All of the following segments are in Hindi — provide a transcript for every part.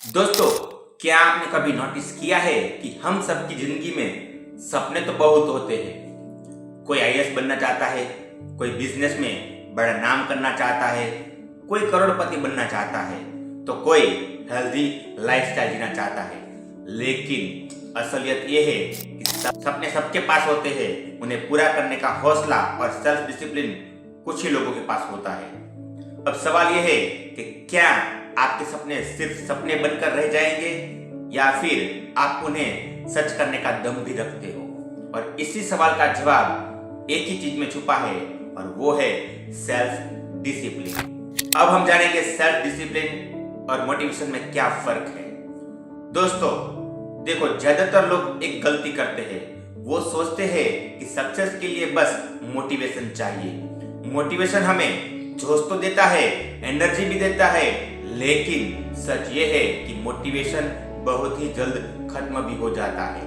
दोस्तों, क्या आपने कभी नोटिस किया है कि हम सबकी जिंदगी में सपने तो बहुत होते हैं। कोई आईएएस बनना चाहता है, कोई बिजनेस में बड़ा नाम करना चाहता है, कोई करोड़पति बनना चाहता है, तो कोई हेल्दी लाइफस्टाइल जीना चाहता है। लेकिन असलियत यह है कि सपने सबके पास होते हैं, उन्हें पूरा करने का हौसला और सेल्फ डिसिप्लिन कुछ ही लोगों के पास होता है। अब सवाल यह है कि क्या आपके सपने सिर्फ सपने बनकर रह जाएंगे या फिर आप उन्हें सच करने का दम भी रखते हो। और इसी सवाल का जवाब एक ही चीज में छुपा है और वो है सेल्फ डिसिप्लिन। अब हम जानेंगे सेल्फ डिसिप्लिन और मोटिवेशन में क्या फर्क है। दोस्तों देखो, ज्यादातर लोग एक गलती करते हैं। वो सोचते हैं कि सक्सेस के लिए बस मोटिवेशन चाहिए। मोटिवेशन हमें जोश तो देता है, एनर्जी भी देता है, लेकिन सच ये है कि मोटिवेशन बहुत ही जल्द खत्म भी हो जाता है।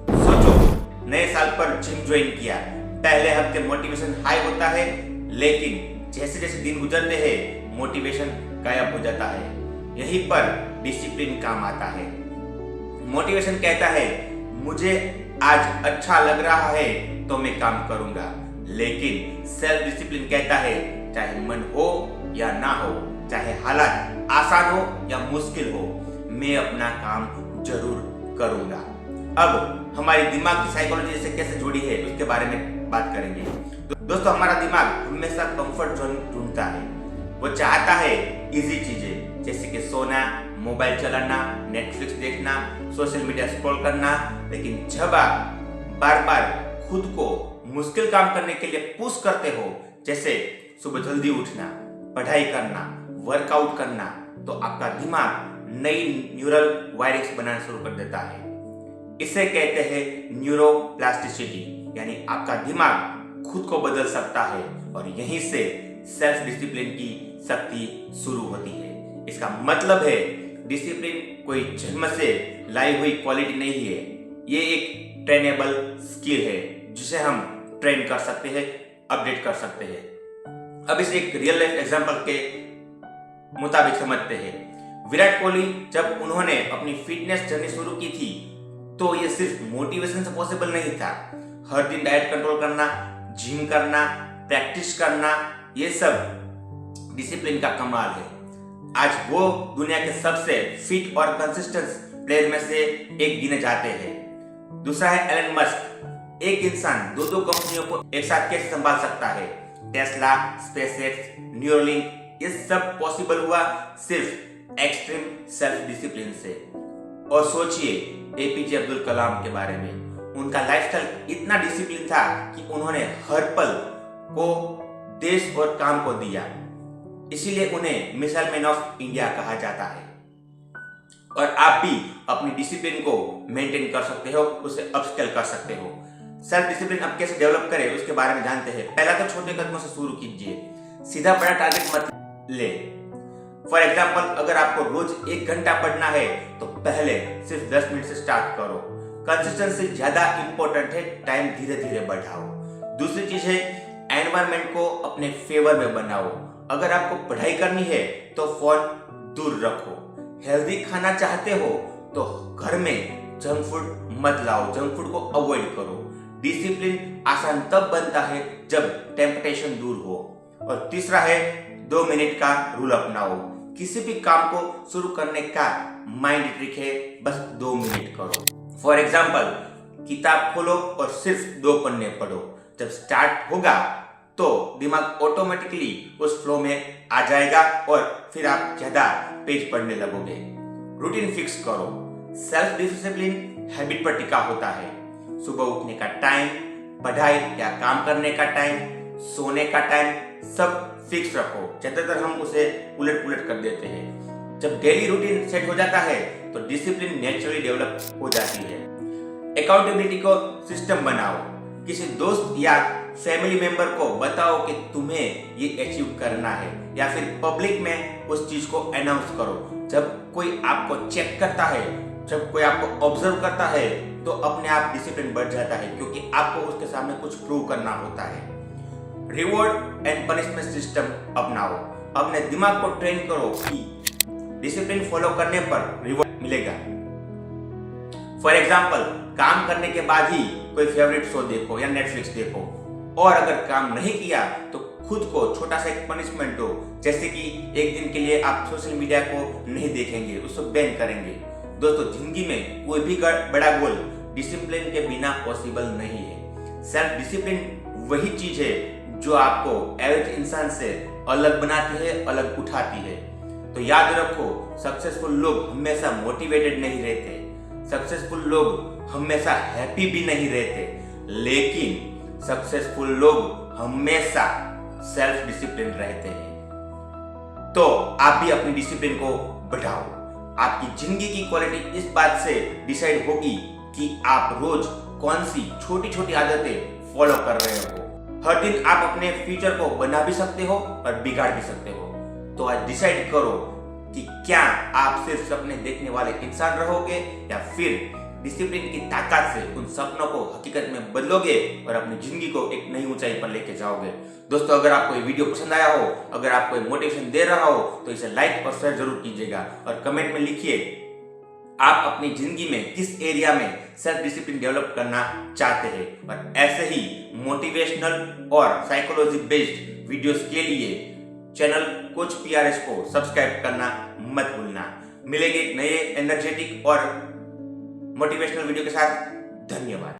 सोचो, नए साल पर जिम ज्वाइन किया, पहले हफ्ते मोटिवेशन हाई होता है, लेकिन जैसे जैसे दिन गुजरते हैं मोटिवेशन गायब हो जाता है। यहीं पर डिसिप्लिन काम आता है। मोटिवेशन कहता है मुझे आज अच्छा लग रहा है तो मैं काम करूंगा, लेकिन सेल्फ डिसिप्लिन कहता है चाहे मन हो या ना हो, चाहे हालात आसान हो या मुश्किल हो, मैं अपना काम जरूर करूंगा। अब हमारी दिमाग की साइकोलॉजी से कैसे जुड़ी है उसके बारे में बात करेंगे। दोस्तों, हमारा दिमाग हमेशा कंफर्ट जोन ढूंढता है। वो चाहता है इजी चीजें जैसे कि सोना, मोबाइल चलाना, नेटफ्लिक्स देखना, सोशल मीडिया स्क्रॉल करना। लेकिन जब आप बार बार खुद को मुश्किल काम करने के लिए पुश करते हो, जैसे सुबह जल्दी उठना, पढ़ाई करना, वर्कआउट करना, तो आपका दिमाग नई न्यूरल वायरिंग्स बनाना शुरू कर देता है। इसे कहते हैं न्यूरोप्लास्टिसिटी, यानी आपका दिमाग खुद को बदल सकता है और यहीं से सेल्फ डिसिप्लिन की शक्ति शुरू होती है। इसका मतलब है डिसिप्लिन कोई जन्म से लाई हुई क्वालिटी नहीं है, ये एक ट्रेनेबल स्किल है जिसे हम ट्रेन कर सकते हैं, अपडेट कर सकते हैं। अब इसे एक रियल लाइफ एग्जांपल के मुताबिक समझते हैं। विराट कोहली जब उन्होंने अपनी फिटनेस जर्नी शुरू की थी तो ये सिर्फ मोटिवेशन से पॉसिबल नहीं था। हर दिन डाइट कंट्रोल करना, जिम करना, प्रैक्टिस करना, ये सब डिसिप्लिन का कमाल है। आज वो दुनिया के सबसे फिट और कंसिस्टेंट प्लेयर में से एक गिने जाते हैं। दूसरा है एलन मस्क। एक इंसान दो कंपनियों को एक साथ कैसे संभाल सकता है? टेस्ला, स्पेसएक्स, न्यूरोलिंक, ये सब पॉसिबल हुआ सिर्फ एक्सट्रीम सेल्फ डिसिप्लिन से। और सोचिए एपीजे अब्दुल कलाम के बारे में। उनका लाइफस्टाइल इतना डिसिप्लिन था कि उन्होंने हर पल को देश और काम को दिया, इसीलिए उन्हें मिसाइल मैन ऑफ इंडिया कहा जाता है। और आप भी अपनी डिसिप्लिन को मेंटेन कर सकते हो, उसे अपस्केल कर सकते हो। सेल्फ डिसिप्लिन अब कैसे डेवलप करें उसके बारे में जानते हैं। पहला तो छोटे कदमों से शुरू कीजिए, सीधा बड़ा टारगेट मत ले। फॉर एग्जाम्पल, अगर आपको रोज 1 घंटा पढ़ना है तो पहले सिर्फ 10 मिनट से स्टार्ट करो। कंसिस्टेंसी ज्यादा इंपॉर्टेंट है, टाइम धीरे धीरे बढ़ाओ। दूसरी चीज है एनवायरनमेंट को अपने फेवर में बनाओ। अगर आपको पढ़ाई करनी है तो फोन दूर रखो। हेल्दी खाना चाहते हो तो घर में जंक फूड मत लाओ, जंक फूड को अवॉइड करो। डिसिप्लिन आसान तब बनता है जब टेम्पटेशन दूर हो। और तीसरा है 2 मिनट का रूल अपनाओ। किसी भी काम को शुरू करने का माइंड ट्रिक है बस 2 मिनट करो। फॉर एग्जाम्पल, किताब खोलो और सिर्फ 2 पन्ने पढ़ो। जब स्टार्ट होगा तो दिमाग ऑटोमेटिकली उस फ्लो में आ जाएगा और फिर आप ज्यादा पेज पढ़ने लगोगे। रूटीन फिक्स करो। सेल्फ डिसिप्लिन हैबिट पर टिका होता है। सुबह उठने का टाइम, पढ़ाई या काम करने का टाइम, सोने का टाइम, सब फिक्स रखो। ज्यादातर हम उसे उलट पुलट कर देते हैं। जब डेली रूटीन सेट हो जाता है तो डिसिप्लिन नेचुरली डेवलप हो जाती है। अकाउंटेबिलिटी को सिस्टम बनाओ। किसी दोस्त या फैमिली मेंबर को बताओ कि तुम्हें ये अचीव करना है, या फिर पब्लिक में उस चीज को अनाउंस करो। जब कोई आपको चेक करता है, जब कोई आपको ऑब्जर्व करता है तो अपने आप डिसिप्लिन बढ़ जाता है, क्योंकि आपको उसके सामने कुछ प्रूव करना होता है। रिवॉर्ड एंड पनिशमेंट सिस्टम अपनाओ। अपने दिमाग को ट्रेन करो कि डिसिप्लिन फॉलो करने पर रिवॉर्ड मिलेगा। फॉर एग्जाम्पल, काम करने के बाद ही कोई फेवरेट शो देखो या नेटफ्लिक्स देखो, और अगर काम नहीं किया तो खुद को छोटा सा एक पनिशमेंट दो, जैसे कि एक दिन के लिए आप सोशल मीडिया को नहीं देखेंगे, उसको बैन करेंगे। दोस्तों, जिंदगी में कोई भी बड़ा गोल डिसिप्लिन के बिना पॉसिबल नहीं है। सेल्फ डिसिप्लिन वही चीज है जो आपको एवरेज इंसान से अलग बनाती है, अलग उठाती है। तो याद रखो, सक्सेसफुल लोग हमेशा मोटिवेटेड नहीं रहते, सक्सेसफुल लोग हमेशा हैप्पी भी नहीं रहते, लेकिन सक्सेसफुल लोग हमेशा सेल्फ डिसिप्लिन रहते हैं। तो आप भी अपनी डिसिप्लिन को बढ़ाओ। आपकी जिंदगी की क्वालिटी इस बात से डिसाइड होगी कि आप रोज कौन सी छोटी छोटी आदतें फॉलो कर रहे हो। हर दिन आप अपने फ्यूचर को बना भी सकते हो और बिगाड़ भी सकते हो। तो आज डिसाइड करो कि क्या आप सिर्फ सपने देखने वाले इंसान रहोगे या फिर डिसिप्लिन की ताकत से उन सपनों को हकीकत में बदलोगे और अपनी जिंदगी को एक नई ऊंचाई पर लेके जाओगे। दोस्तों, अगर आपको ये वीडियो पसंद आया हो, अगर आपको मोटिवेशन दे रहा हो, तो इसे लाइक और शेयर जरूर कीजिएगा और कमेंट में लिखिए आप अपनी जिंदगी में किस एरिया में सेल्फ डिसिप्लिन डेवलप करना चाहते हैं। और ऐसे ही मोटिवेशनल और साइकोलॉजी बेस्ड वीडियोस के लिए चैनल कोच PRS को सब्सक्राइब करना मत भूलना। मिलेंगे एक नए एनर्जेटिक और मोटिवेशनल वीडियो के साथ। धन्यवाद।